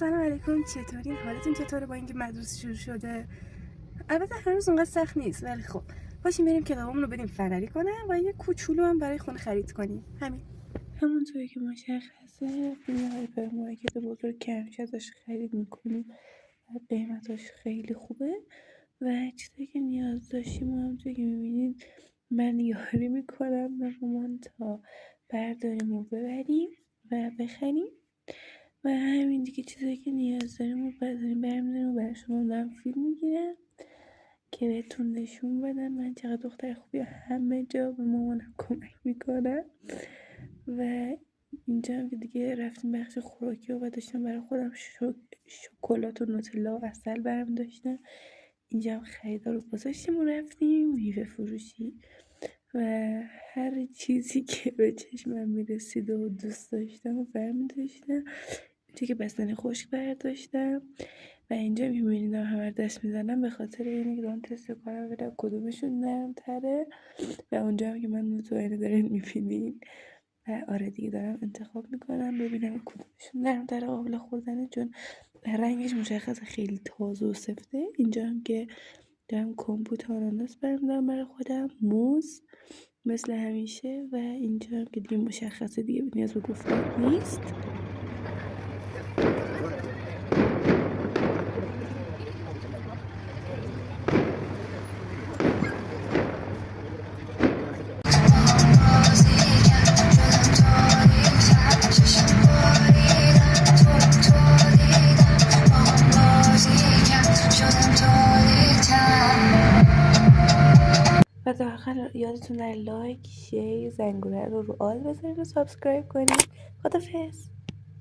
سلام علیکم، چطورین؟ حالتون چطوره با اینکه مدرسه شروع شده؟ البته هنوز اونقدر سخت نیست، ولی خب باشیم بریم کتابامون رو بدیم فنری کنه و یه کوچولو هم برای خونه خرید کنیم. همونطوری که مشخصه فیلم هایپرمارکت بزرگ که همیشه ازش خرید میکنیم و قیمتاش خیلی خوبه و چیزی که نیاز داشتیم و همونطوری که میبینید من یاری میکنم به مامان تا برداریم و ببریم و بخریم و همین دیگه. چیزایی که نیاز داریم و برداریم برمی‌داریم و برای شما دارم فیلم میگیرم که بهتون نشون بدم من چقدر دختر خوبی همه جا به مامانم کمک میکنم. و اینجا هم که دیگه رفتیم بخش خوراکی و داشتم برای خودم شکلات و نوتلا و عسل برمی داشتم. اینجا هم خریدا رو گذاشتیم و رفتیم میوه فروشی و هر چیزی که به چشمم میرسید و دوست داشتم و برمی داشتم. اینجا که بستنی خشک برداشتم و اینجا میبینید همه دست میزنم به خاطر اینه که دارم تست کنم ببینم کدومشون نرم تره و اونجا هم که من مطمئنه دارین میبینین و آره دیگه دارم انتخاب میکنم ببینم کدومشون نرم تره قابل خوردنه، چون رنگش مشخصه خیلی تازه و سفته. اینجا هم که دارم کمپوت آناناس برمیدارم برای خودم، موز مثل همیشه و اینجا هم که دیگه مشخصه دیگه نیاز به گفتن نیست. و در آخر یادتون نره لایک، شیر، زنگوله رو آل بذارین و سابسکرایب کنین. خدافظ.